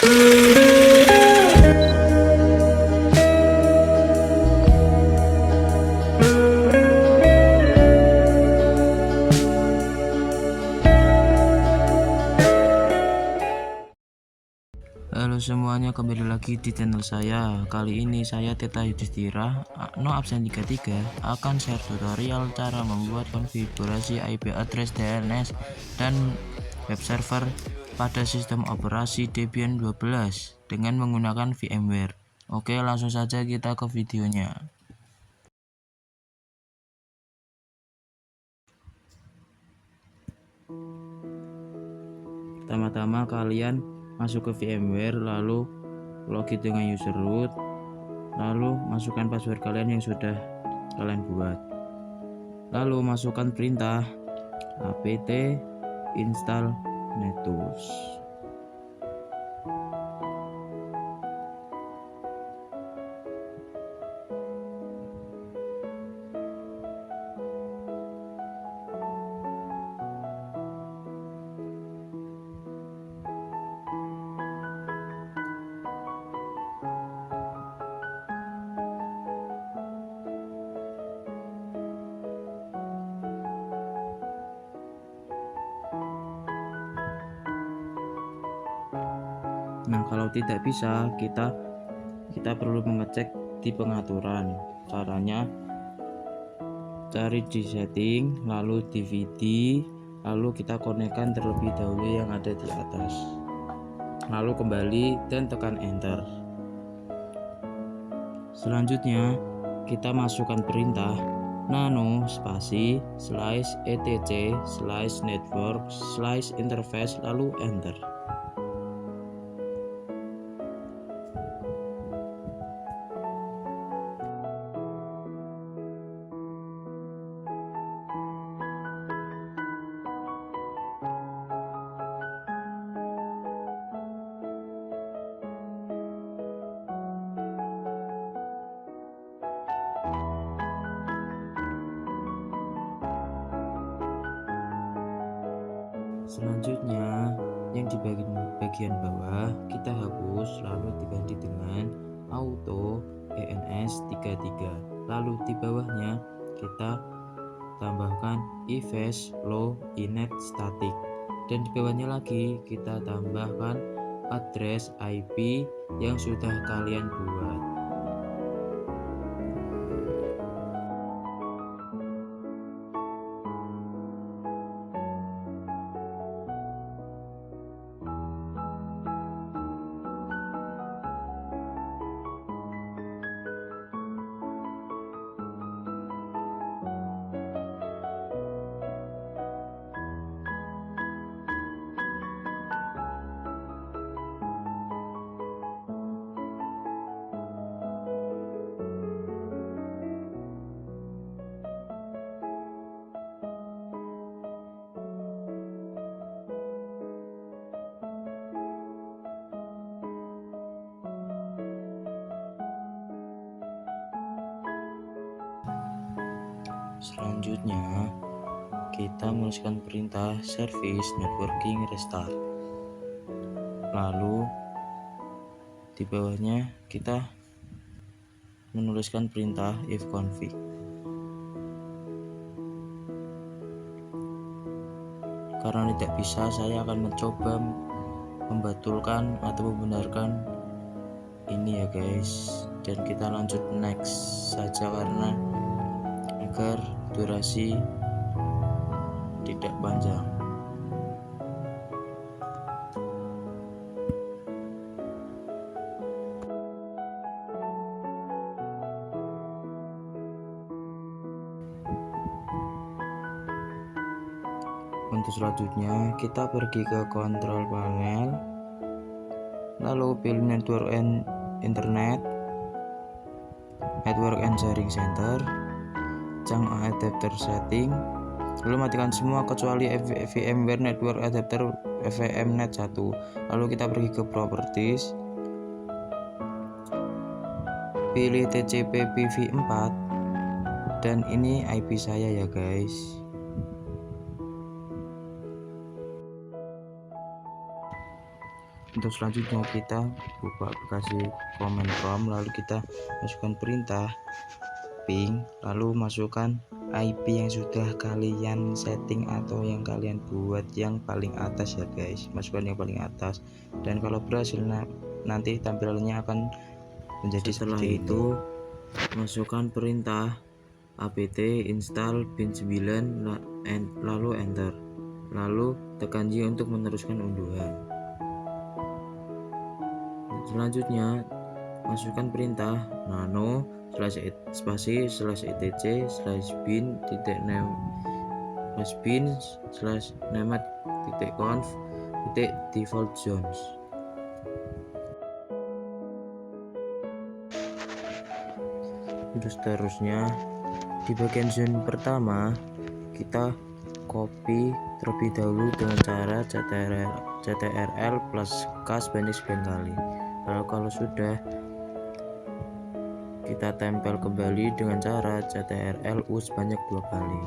Halo semuanya, kembali lagi di channel saya. Kali ini saya Teta Yudhistira No Absen 33 akan share tutorial cara membuat konfigurasi IP address DNS dan web server pada sistem operasi Debian 12 dengan menggunakan VMware. Oke, langsung saja kita ke videonya. Pertama-tama kalian masuk ke VMware, lalu login dengan user root, lalu masukkan password kalian yang sudah kalian buat, lalu masukkan perintah apt install netus. Nah, kalau tidak bisa, kita perlu mengecek di pengaturan. Caranya cari di setting, lalu DVD, lalu kita konekkan terlebih dahulu yang ada di atas, lalu kembali dan tekan enter. Selanjutnya kita masukkan perintah nano spasi /etc/network/interface lalu enter. Selanjutnya yang di bagian bawah kita hapus, lalu diganti dengan auto ENS33, lalu di bawahnya kita tambahkan ifs low inet static, dan di bawahnya lagi kita tambahkan address IP yang sudah kalian buat. Selanjutnya kita menuliskan perintah service networking restart, lalu di bawahnya kita menuliskan perintah ifconfig. Karena tidak bisa, saya akan mencoba membatulkan atau membenarkan ini ya guys, dan kita lanjut next saja karena agar durasi tidak panjang. Untuk selanjutnya kita pergi ke control panel, lalu pilih network and internet, network and sharing center, cang adapter setting, lalu matikan semua kecuali VMware network adapter VMnet 1. Lalu kita pergi ke properties, pilih TCP/PV4, dan ini IP saya ya guys. Untuk selanjutnya kita buka aplikasi command prompt, lalu kita masukkan perintah ping, lalu masukkan IP yang sudah kalian setting atau yang kalian buat yang paling atas ya guys, masukkan yang paling atas. Dan kalau berhasil nanti tampilannya akan menjadi seperti itu. Masukkan perintah apt install bin 9 lalu enter, lalu tekan J untuk meneruskan unduhan. Selanjutnya masukkan perintah nano spasi /etc /bin titik name bin /named titik conf titik default zones. Terus seterusnya di bagian zone pertama kita copy terlebih dahulu dengan cara ctrl plus k sebanyak 9 kali. Lalu kalau sudah, kita tempel kembali dengan cara ctrl u sebanyak 2 kali.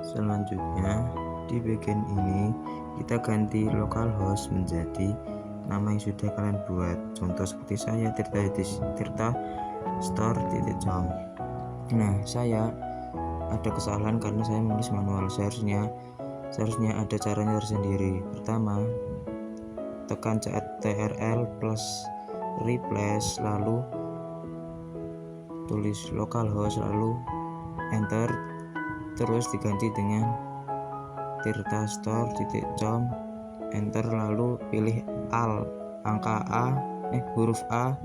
Selanjutnya di bagian ini kita ganti localhost menjadi nama yang sudah kalian buat. Contoh seperti saya tirta store.com. Nah, saya ada kesalahan karena saya menulis manual. Seharusnya ada caranya tersendiri. Pertama, tekan ctrl plus replace, lalu tulis localhost, lalu enter, terus diganti dengan tirtastore.com, enter, lalu pilih huruf A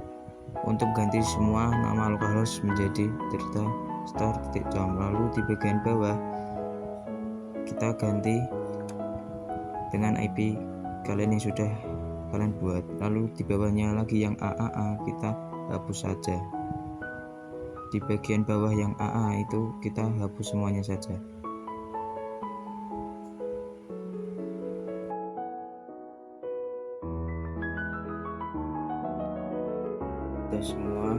untuk ganti semua nama localhost menjadi tirtastore.com. Lalu di bagian bawah kita ganti dengan IP kalian yang sudah kalian buat, lalu di bawahnya lagi yang AAA kita hapus saja. Di bagian bawah yang AA itu kita hapus semuanya saja. Sudah semua,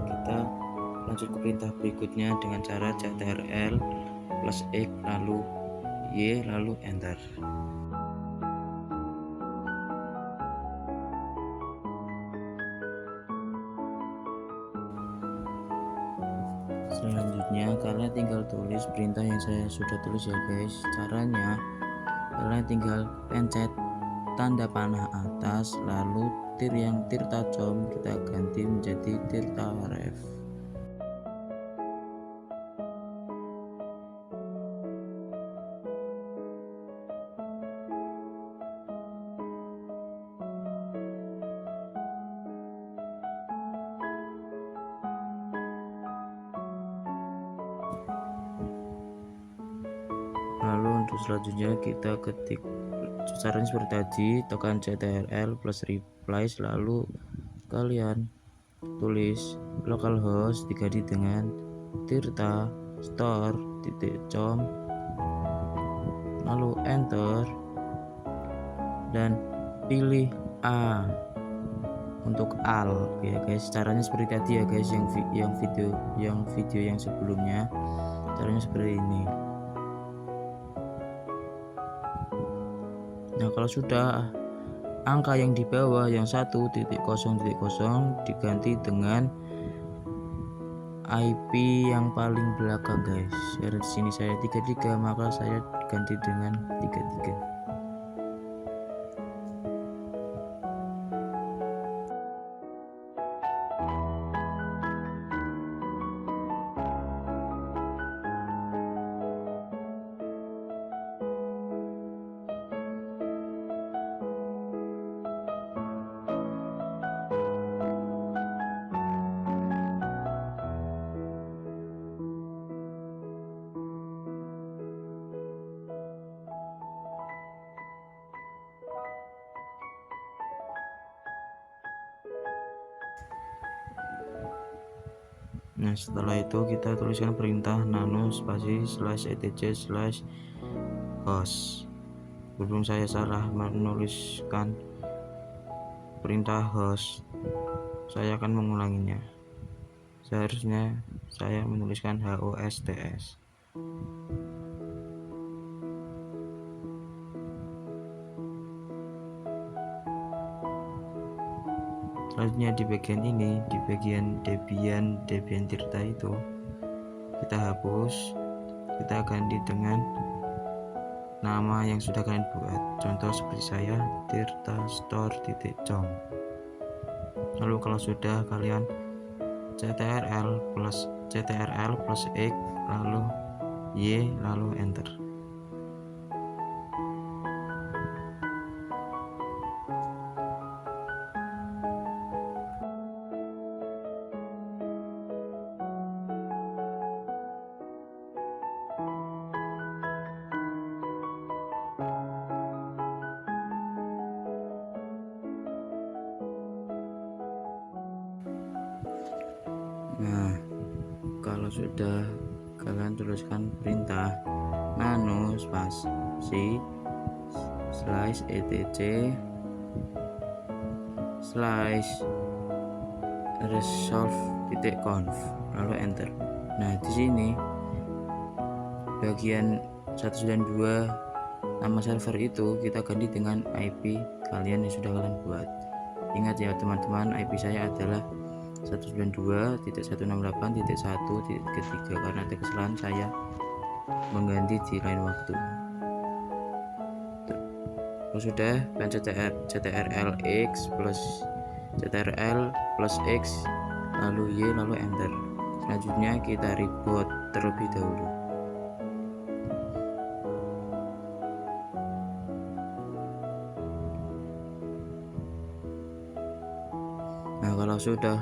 kita lanjut ke perintah berikutnya dengan cara ctrl plus X lalu Y lalu enter. Selanjutnya kalian tinggal tulis perintah yang saya sudah tulis ya guys. Caranya kalian tinggal pencet tanda panah atas, lalu yang tirta.com kita ganti menjadi tirta.ref. Lalu untuk selanjutnya kita ketik caranya seperti tadi, tekan ctrl plus replace, lalu kalian tulis localhost diganti dengan tirta.store.com, lalu enter dan pilih A untuk al ya guys. Caranya seperti tadi ya guys, yang video yang sebelumnya caranya seperti ini. Nah, kalau sudah, angka yang di bawah yang 1.0.0 diganti dengan IP yang paling belakang guys. Di sini saya 33, maka saya ganti dengan 33. Nah, setelah itu kita tuliskan perintah nano spasi /etc/host. Berhubung saya salah menuliskan perintah host, saya akan mengulanginya. Seharusnya saya menuliskan HOSTS. Selanjutnya di bagian ini, di bagian Debian Tirta itu, kita hapus, kita ganti dengan nama yang sudah kalian buat. Contoh seperti saya, tirtastore.com. Lalu kalau sudah, kalian ctrl plus x lalu y lalu enter. Nah, kalau sudah, kalian tuliskan perintah nano spasi slash etc slash resolve.conf lalu enter. Nah, di sini bagian 192 nama server itu kita ganti dengan IP kalian yang sudah kalian buat. Ingat ya teman-teman, IP saya adalah 192.168.1.3 karena ada kesalahan saya mengganti di lain waktu. Kalau sudah, ctrl x lalu y lalu enter. Selanjutnya kita reboot terlebih dahulu. Nah, kalau sudah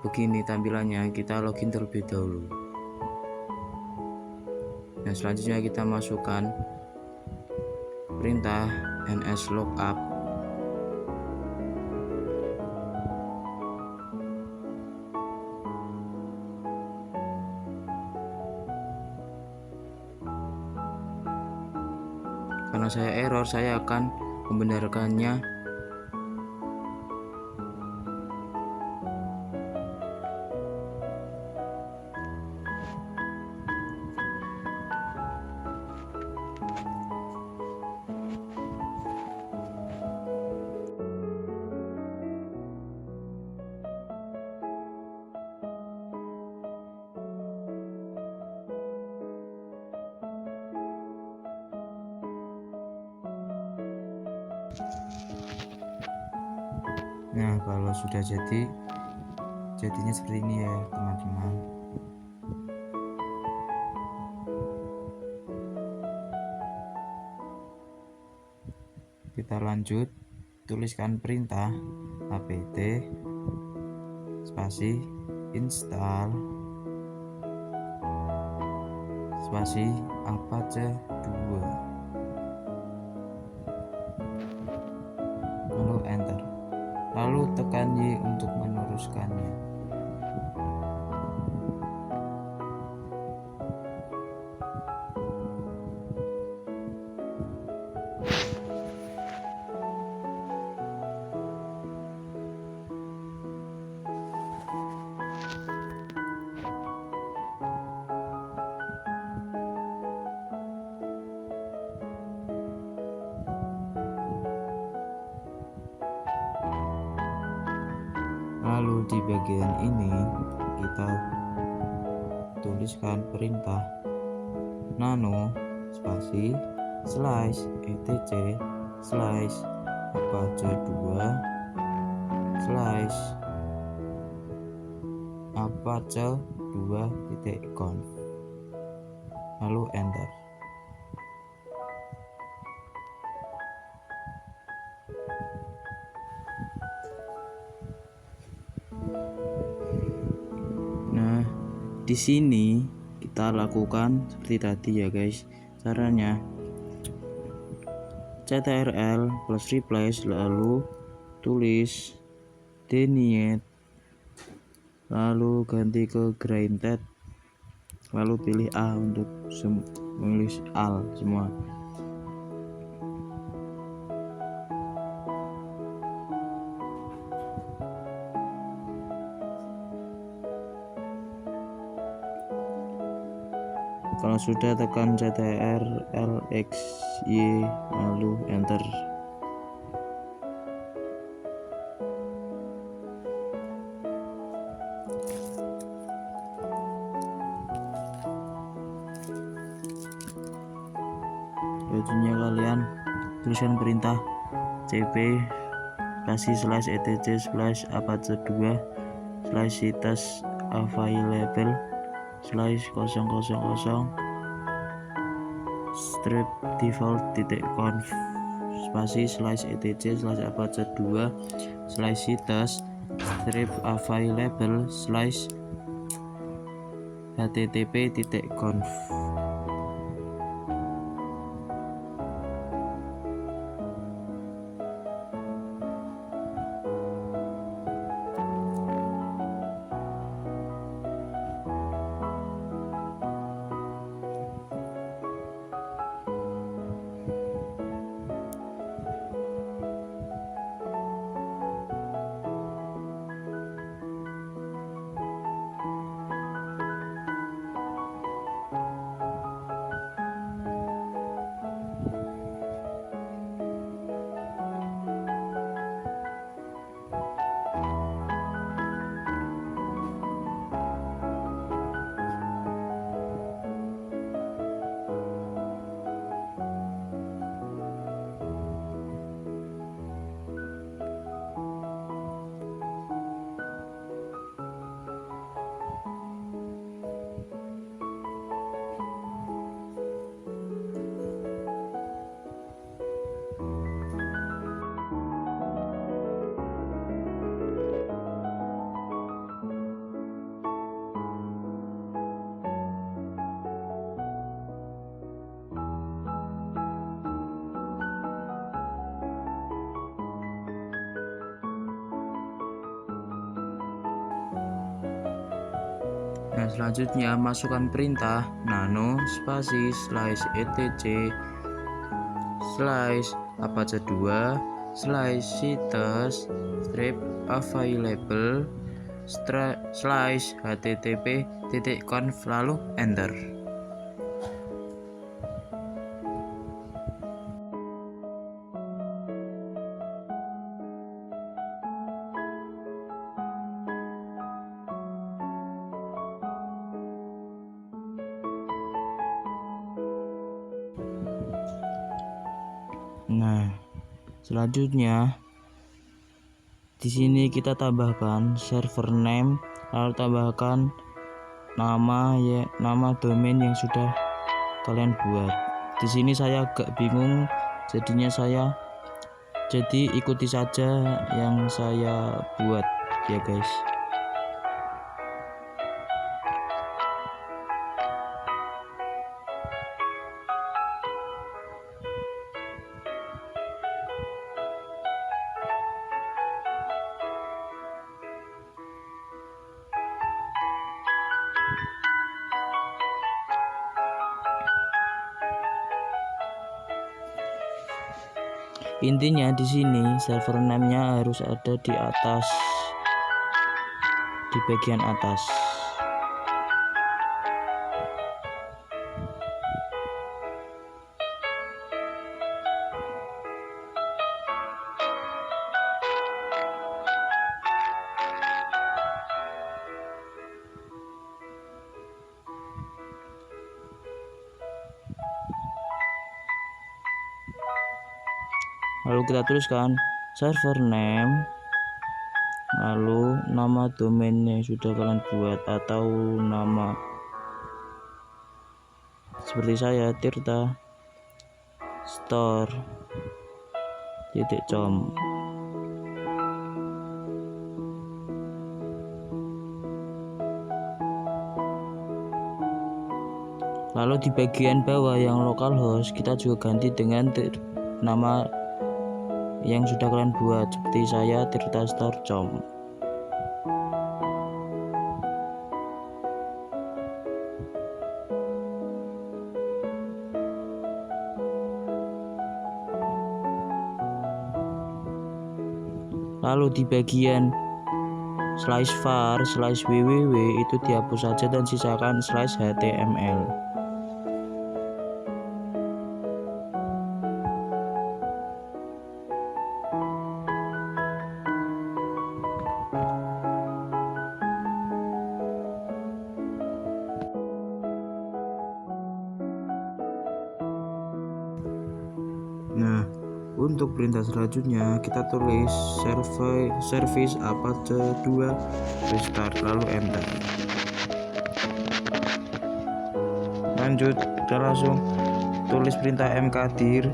begini tampilannya, kita login terlebih dahulu. Nah, selanjutnya kita masukkan perintah nslookup karena saya error, saya akan membenarkannya. Nah, kalau sudah jadinya seperti ini ya teman-teman. Kita lanjut, tuliskan perintah apt spasi install spasi apache 2 lalu enter, lalu tekan Y untuk meneruskannya. Lalu di bagian ini kita tuliskan perintah nano spasi slash etc slash apache 2 slash apache 2.conf lalu enter. Nah, di sini kita lakukan seperti tadi ya guys. Caranya ctrl plus replace lalu tulis denied lalu ganti ke granted lalu pilih A untuk menulis all semua. Kalau sudah, tekan Ctrl X Y lalu enter. Selanjutnya kalian tuliskan perintah cp /etc/apache2 /situs available /000 strip default.conf /etc/apache2 /situs strip available /http.conf. Nah, selanjutnya masukkan perintah nano spasi /etc /apache2 /situs strip available /http.conf lalu enter. Nah, selanjutnya di sini kita tambahkan server name, lalu tambahkan nama domain yang sudah kalian buat. Di sini saya agak bingung, jadi ikuti saja yang saya buat ya guys. Intinya di sini server name-nya harus ada di atas, di bagian atas. Lalu kita tuliskan server name, lalu nama domain yang sudah kalian buat atau nama seperti saya Tirta store.com. Lalu di bagian bawah yang localhost kita juga ganti dengan nama yang sudah kalian buat seperti saya Tirta store.com. Lalu di bagian /var/www itu dihapus saja dan sisakan /html. Untuk perintah selanjutnya kita tulis service Apache 2 restart lalu enter. Lanjut, kita langsung tulis perintah mkdir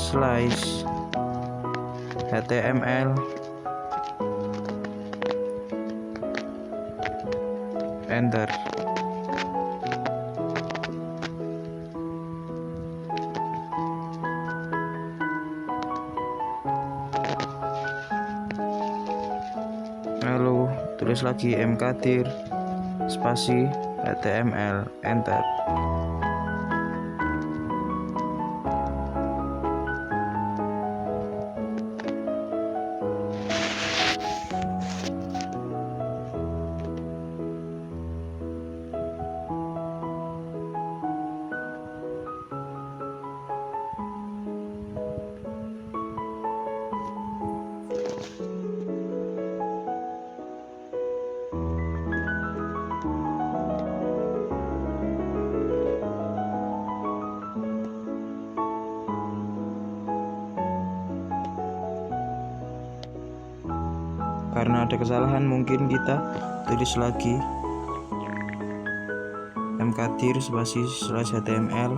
slice html enter. Lalu tulis lagi mkdir spasi html enter. Karena ada kesalahan mungkin kita tulis lagi mkdir spasi slash html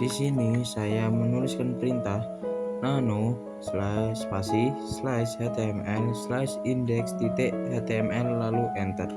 di sini saya menuliskan perintah nano slash spasi slash html slash index titik html lalu enter.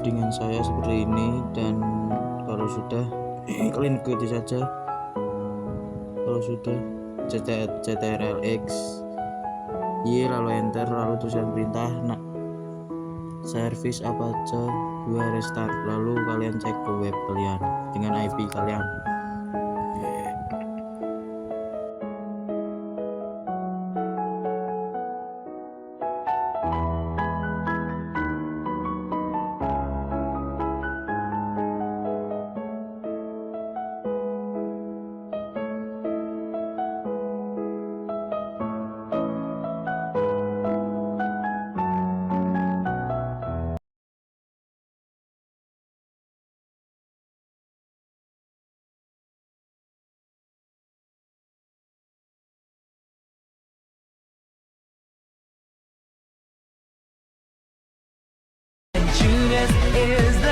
Codingan saya seperti ini, dan kalau sudah kalian ikuti saja. Kalau sudah ctrlx y lalu enter, lalu tulisan perintah service Apache 2 restart, lalu kalian cek ke web kalian dengan IP kalian. Judas is